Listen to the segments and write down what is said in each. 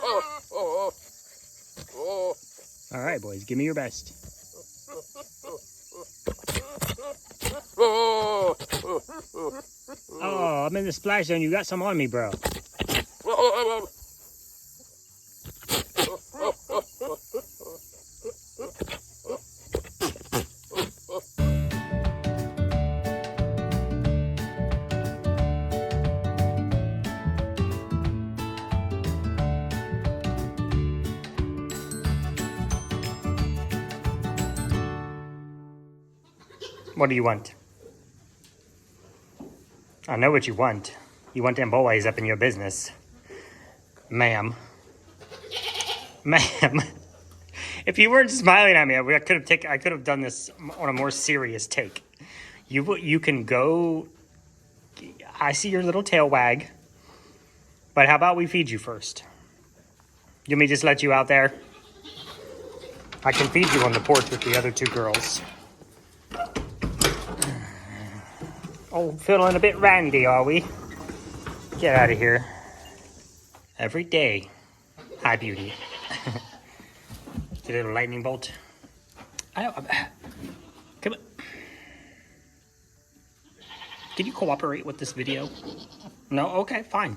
All right, boys, give me your best. Oh, I'm in the splash zone. You got some on me, bro. What do you want? I know what you want. You want them boys up in your business. Ma'am. Ma'am. If you weren't smiling at me, I could have done this on a more serious take. You can go. I see your little tail wag. But how about we feed you first? You want me to just let you out there? I can feed you on the porch with the other two girls. Oh, feeling a bit randy, are we? Get out of here. Every day. Hi, beauty. Get a little lightning bolt. Come on. Can you cooperate with this video? No? Okay, fine.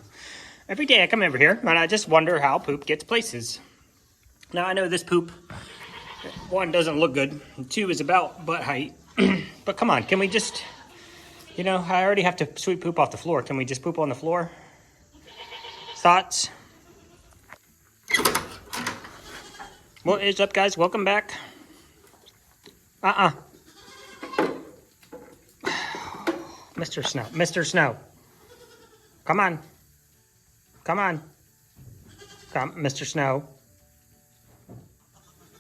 Every day I come over here and I just wonder how poop gets places. Now I know this poop, one, doesn't look good. Two, is about butt height. But come on, can we just... You know, I already have to sweep poop off the floor. Can we just poop on the floor? Thoughts? What is up, guys? Welcome back. Mr. Snow. Mr. Snow. Come on. Come on. Come, Mr. Snow.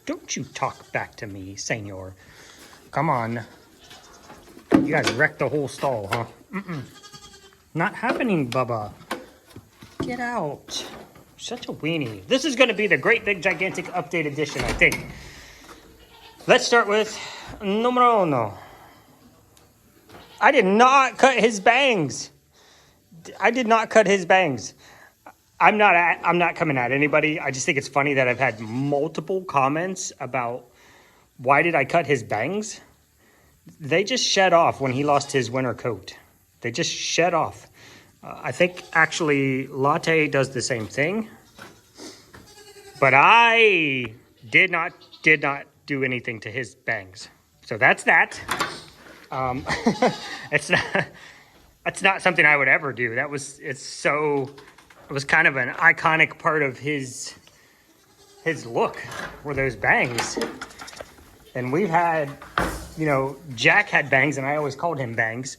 Don't you talk back to me, senor. Come on. You guys wrecked the whole stall, huh? Not happening, Bubba. Get out. Such a weenie. This is going to be the Great Big Gigantic Update Edition, I think. Let's start with numero uno. I did not cut his bangs. I did not cut his bangs. I'm not coming at anybody. I just think it's funny that I've had multiple comments about why did I cut his bangs? They just shed off when he lost his winter coat. They just shed off. I think actually Latte does the same thing. But I did not do anything to his bangs. So that's that. It's not something I would ever do. It was kind of an iconic part of his look, were those bangs. And we've had, you know, Jack had bangs, and I always called him Bangs.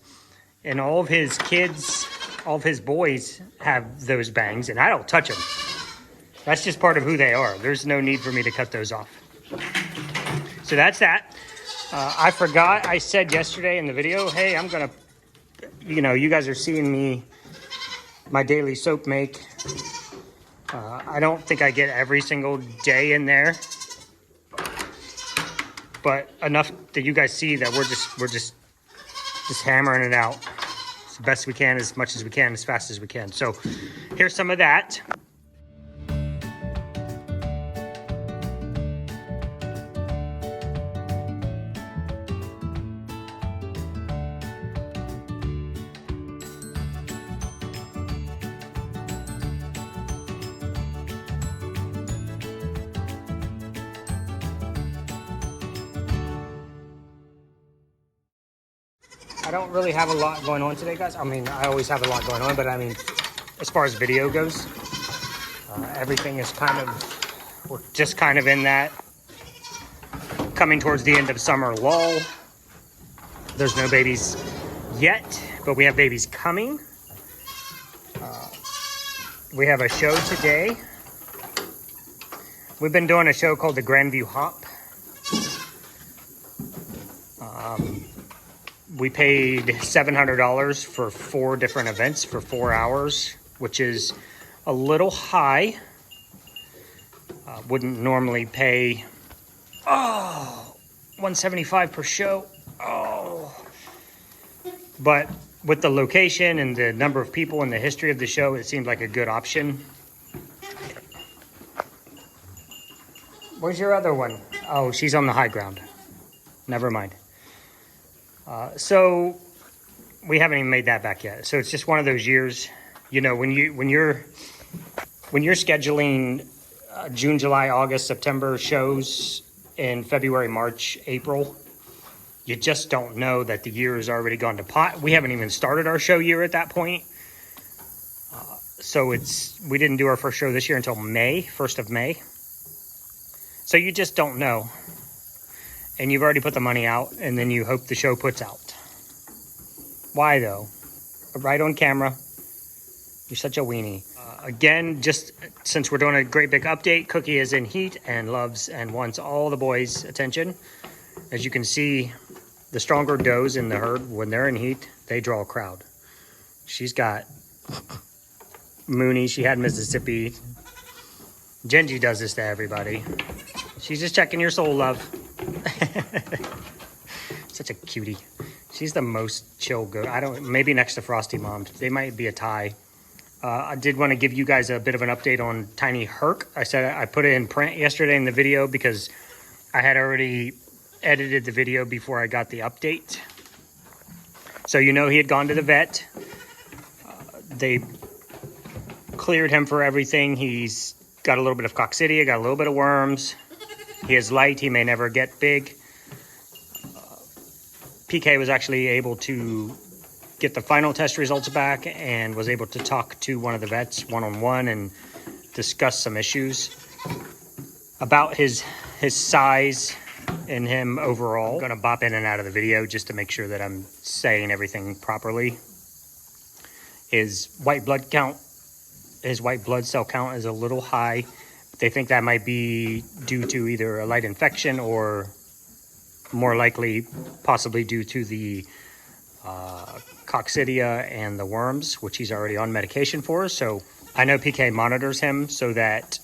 And all of his kids, all of his boys have those bangs, and I don't touch them. That's just part of who they are. There's no need for me to cut those off. So that's that. I forgot, I said yesterday in the video, hey, I'm going to, you know, you guys are seeing me, my daily soap make. I don't think I get every single day in there. But enough that you guys see that we're just hammering it out as best we can, as much as we can, as fast as we can. So here's some of that. I don't really have a lot going on today, guys. I mean, I always have a lot going on, but I mean, as far as video goes, everything is we're just kind of in that coming towards the end of summer lull. There's no babies yet, but we have babies coming. We have a show today. We've been doing a show called the Grandview Hop. We paid $700 for 4 different events for 4 hours, which is a little high. Wouldn't normally pay, $175 per show. But with the location and the number of people and the history of the show, it seemed like a good option. Where's your other one? Oh, she's on the high ground. Never mind. So we haven't even made that back yet. So it's just one of those years, you know, when you're scheduling June, July, August, September shows in February, March, April, you just don't know that the year has already gone to pot. We haven't even started our show year at that point. So we didn't do our first show this year until May, 1st of May. So you just don't know. And you've already put the money out, and then you hope the show puts out. Why though? Right on camera. You're such a weenie. Again, just since we're doing a great big update, Cookie is in heat and loves and wants all the boys' attention. As you can see, the stronger does in the herd, when they're in heat, they draw a crowd. She's got Mooney, she had Mississippi. Genji does this to everybody. She's just checking your soul, love. Such a cutie. She's the most chill goat. Maybe next to Frosty Mom. They might be a tie. I did want to give you guys a bit of an update on Tiny Herc. I said I put it in print yesterday in the video because I had already edited the video before I got the update. So you know he had gone to the vet. They cleared him for everything. He's got a little bit of coccidia, got a little bit of worms. He is light. He may never get big. PK was actually able to get the final test results back and was able to talk to one of the vets one-on-one and discuss some issues about his size and him overall. I'm gonna bop in and out of the video just to make sure that I'm saying everything properly. His white blood cell count is a little high. They think that might be due to either a light infection or more likely possibly due to the coccidia and the worms, which he's already on medication for. So I know PK monitors him so that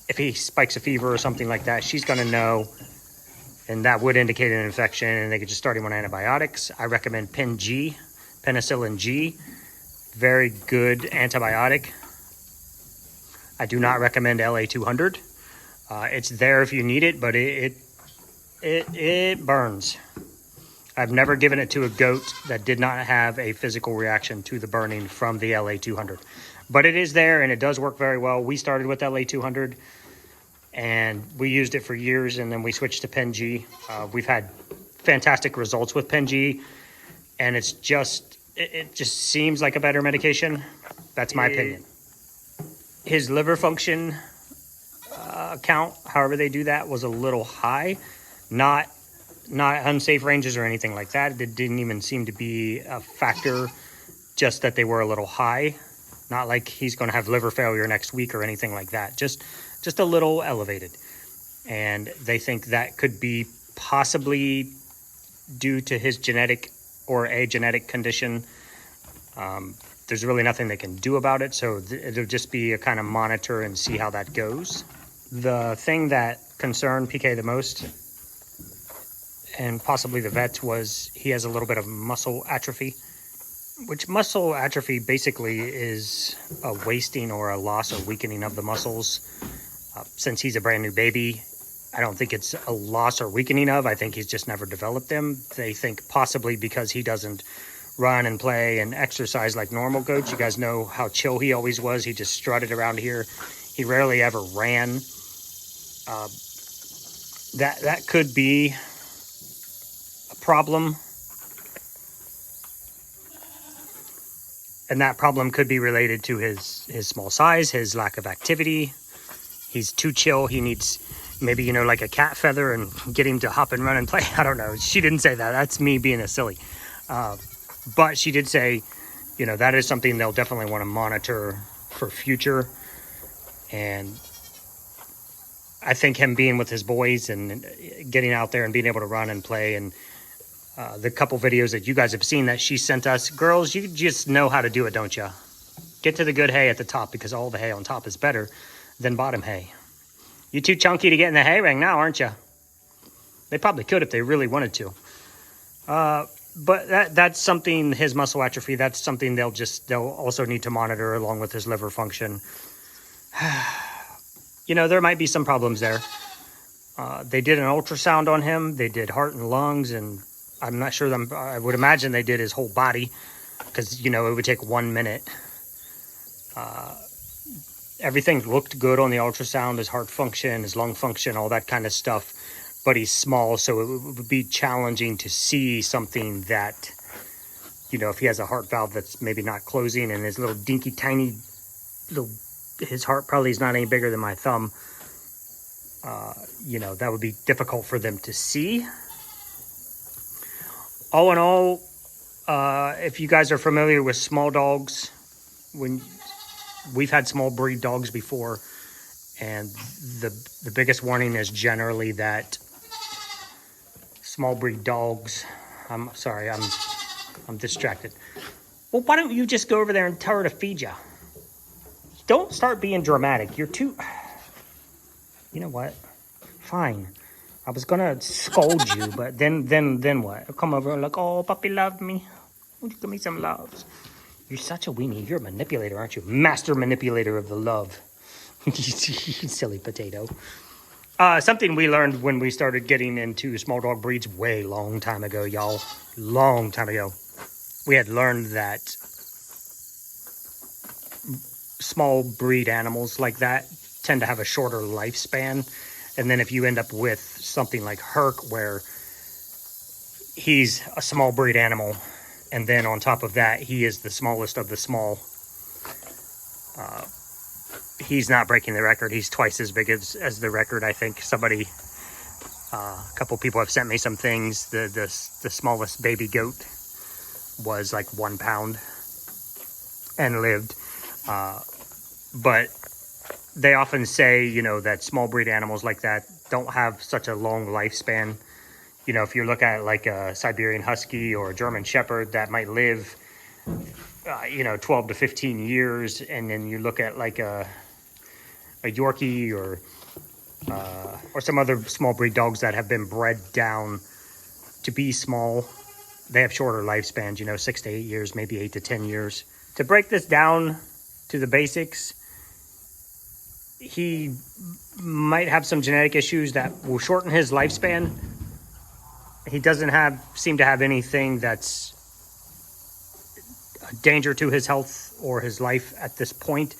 if he spikes a fever or something like that, she's going to know, and that would indicate an infection, and they could just start him on antibiotics. I recommend penicillin G, very good antibiotic. I do not recommend LA200. It's there if you need it, but it burns. I've never given it to a goat that did not have a physical reaction to the burning from the LA200. But it is there, and it does work very well. We started with LA200, and we used it for years, and then we switched to Pen G. We've had fantastic results with Pen G, and it just seems like a better medication. That's my opinion. His liver function count, however they do that, was a little high. Not unsafe ranges or anything like that. It didn't even seem to be a factor, just that they were a little high. Not like he's going to have liver failure next week or anything like that. Just a little elevated. And they think that could be possibly due to his genetic or a genetic condition. There's really nothing they can do about it. So it'll just be a kind of monitor and see how that goes. The thing that concerned PK the most, and possibly the vets, was he has a little bit of muscle atrophy, which muscle atrophy basically is a wasting or a loss or weakening of the muscles. Since he's a brand new baby, I don't think it's a loss or weakening of. I think he's just never developed them. They think possibly because he doesn't run and play and exercise like normal goats. You guys know how chill he always was. He just strutted around here. He rarely ever ran. That could be problem, and that problem could be related to his small size, his lack of activity. He's too chill. He needs maybe, like a cat feather and get him to hop and run and play. I don't know. She didn't say that. That's me being a silly. But she did say, that is something they'll definitely want to monitor for future. And I think him being with his boys and getting out there and being able to run and play, and the couple videos that you guys have seen that she sent us, girls, you just know how to do it, don't you? Get to the good hay at the top, because all the hay on top is better than bottom hay. You too chunky to get in the hay ring now, aren't you? They probably could if they really wanted to. But that's something, his muscle atrophy, that's something they'll also need to monitor along with his liver function. you know, there might be some problems there. They did an ultrasound on him. They did heart and lungs, and I'm not sure. I would imagine they did his whole body, because, you know, it would take 1 minute. Everything looked good on the ultrasound, his heart function, his lung function, all that kind of stuff. But he's small, so it would be challenging to see something that, you know, if he has a heart valve that's maybe not closing, and his little dinky tiny little, his heart probably is not any bigger than my thumb. You know, that would be difficult for them to see. All in all, if you guys are familiar with small dogs, when we've had small breed dogs before, and the biggest warning is generally that small breed dogs, I'm sorry, I'm distracted. Well, why don't you just go over there and tell her to feed you? Don't start being dramatic. You're too... You know what? Fine. I was gonna scold you, but then what? I'll come over and like, oh, puppy loved me. Would you give me some loves? You're such a weenie. You're a manipulator, aren't you? Master manipulator of the love. You silly potato. Something we learned when we started getting into small dog breeds way long time ago, y'all. Long time ago. We had learned that small breed animals like that tend to have a shorter lifespan. And then if you end up with something like Herc, where he's a small breed animal, and then on top of that, he is the smallest of the small, he's not breaking the record. He's twice as big as the record, I think. Somebody, a couple people have sent me some things. The smallest baby goat was like 1 pound and lived. But they often say, you know, that small breed animals like that don't have such a long lifespan. You know, if you look at like a Siberian Husky or a German Shepherd, that might live, you know, 12 to 15 years. And then you look at like a Yorkie or some other small breed dogs that have been bred down to be small. They have shorter lifespans, you know, 6 to 8 years, maybe 8 to 10 years. To break this down to the basics, he might have some genetic issues that will shorten his lifespan. He doesn't seem to have anything that's a danger to his health or his life at this point.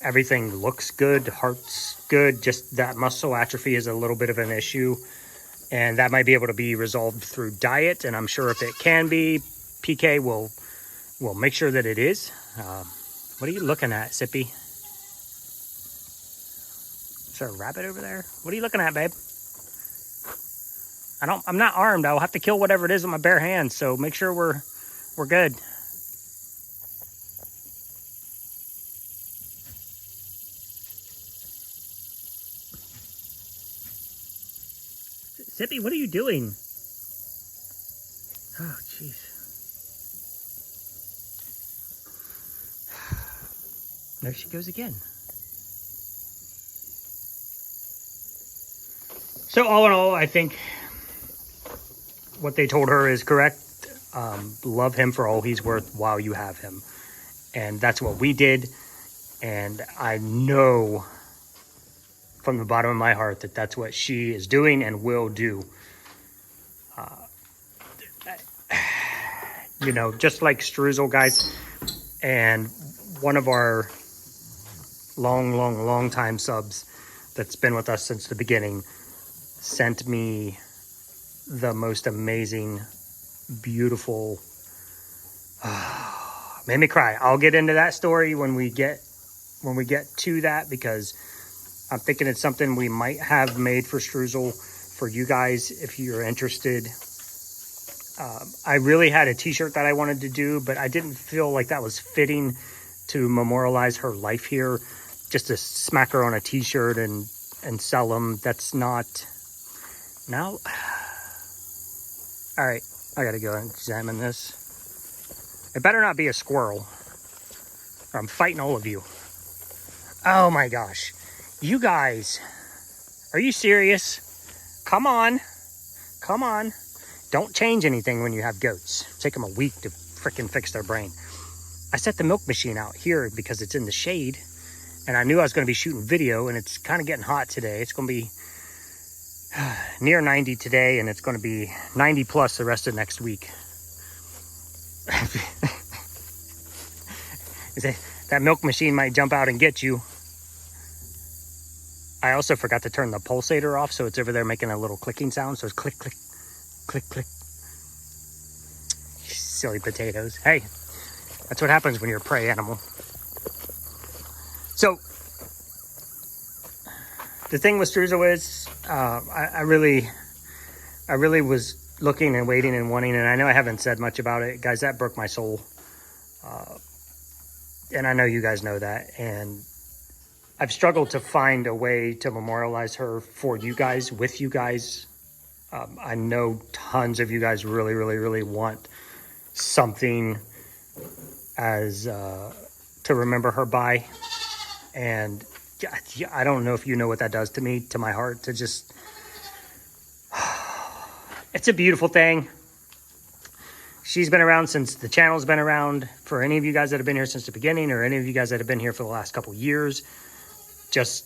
Everything looks good, heart's good, just that muscle atrophy is a little bit of an issue, and that might be able to be resolved through diet, and I'm sure if it can be, PK will make sure that it is. What are you looking at, Sippy? Is there a rabbit over there? What are you looking at, babe? I'm not armed. I'll have to kill whatever it is with my bare hands, so make sure we're good. Sippy, what are you doing? Oh, jeez. There she goes again. So all in all, I think what they told her is correct. Love him for all he's worth while you have him. And that's what we did. And I know from the bottom of my heart that that's what she is doing and will do. You know, just like Streusel, guys. And one of our long time subs that's been with us since the beginning sent me the most amazing, beautiful, made me cry. I'll get into that story when we get to that, because I'm thinking it's something we might have made for Streusel for you guys if you're interested. I really had a t-shirt that I wanted to do, but I didn't feel like that was fitting to memorialize her life here. Just to smack her on a t-shirt and sell them. That's not... Now... Alright, I gotta go and examine this. It better not be a squirrel, or I'm fighting all of you. Oh my gosh. You guys, are you serious? Come on. Come on. Don't change anything when you have goats. Take them a week to frickin' fix their brain. I set the milk machine out here because it's in the shade. And I knew I was going to be shooting video, and it's kind of getting hot today. It's going to be near 90 today, and it's going to be 90 plus the rest of next week. That milk machine might jump out and get you. I also forgot to turn the pulsator off, so it's over there making a little clicking sound. So it's click, click, click, click. Silly potatoes. Hey, that's what happens when you're a prey animal. So the thing with Struzel is, I really was looking and waiting and wanting, and I know I haven't said much about it. Guys, that broke my soul. And I know you guys know that. And I've struggled to find a way to memorialize her for you guys, with you guys. I know tons of you guys really, really, really want something as to remember her by. And I don't know if you know what that does to me, to my heart, to just... It's a beautiful thing. She's been around since the channel's been around. For any of you guys that have been here since the beginning, or any of you guys that have been here for the last couple years, just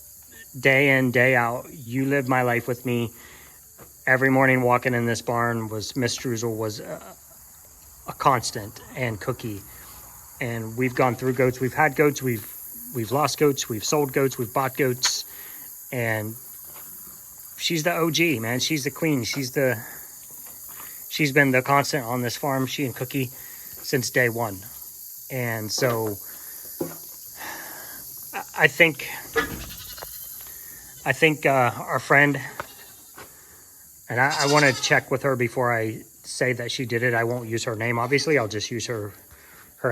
day in, day out, you lived my life with me. Every morning walking in this barn was Miss Struzel was a constant, and Cookie. And we've gone through goats. We've had goats. We've lost goats. We've sold goats. We've bought goats. And she's the OG, man. She's the queen. She's been the constant on this farm, she and Cookie, since day one. And so I think our friend, and I want to check with her before I say that she did it. I won't use her name, obviously. I'll just use her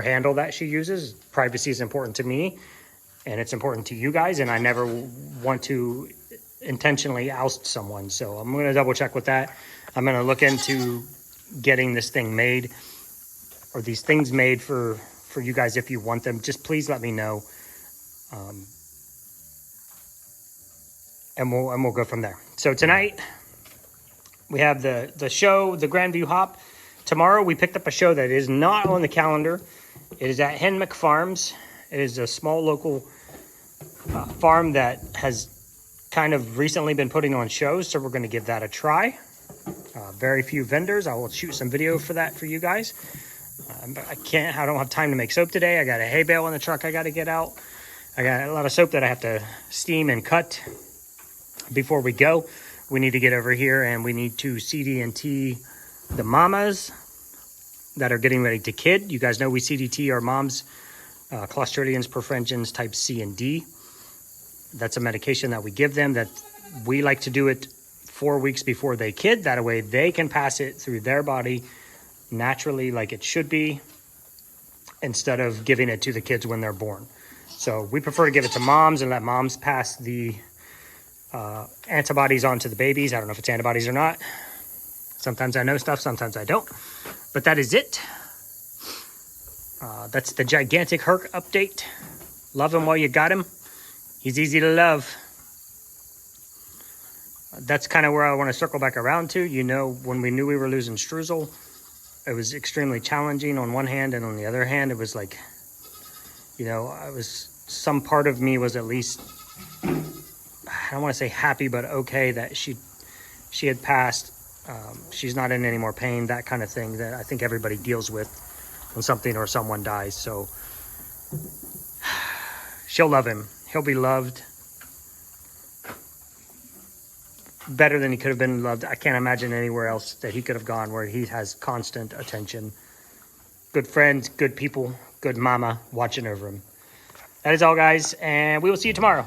handle that she uses. Privacy is important to me, and it's important to you guys, and I never want to intentionally oust someone. So I'm going to double check with that. I'm going to look into getting this thing made, or these things made for you guys. If you want them, just please let me know. And we'll go from there. So tonight we have the show, the Grandview Hop. Tomorrow we picked up a show that is not on the calendar. It is at Herc Farms. It is a small local farm that has kind of recently been putting on shows, so we're going to give that a try. Very few vendors. I will shoot some video for that for you guys. But I don't have time to make soap today. I got a hay bale in the truck I got to get out. I got a lot of soap that I have to steam and cut before we go. We need to get over here, and we need to CDT the mamas that are getting ready to kid. You guys know we CDT our moms, Clostridiums perfringens type C and D. That's a medication that we give them, that we like to do it 4 weeks before they kid. That way they can pass it through their body naturally, like it should be, instead of giving it to the kids when they're born. So we prefer to give it to moms and let moms pass the antibodies on to the babies. I don't know if it's antibodies or not. Sometimes I know stuff, sometimes I don't. But that is it. That's the gigantic Herc update. Love him while you got him. He's easy to love. That's kind of where I want to circle back around to. You know, when we knew we were losing Struzel, it was extremely challenging on one hand, and on the other hand, it was like, you know, some part of me was at least, I don't want to say happy, but okay that she had passed. She's not in any more pain, that kind of thing that I think everybody deals with when something or someone dies. So she'll love him. He'll be loved better than he could have been loved. I can't imagine anywhere else that he could have gone where he has constant attention. Good friends, good people, good mama watching over him. That is all, guys, and we will see you tomorrow.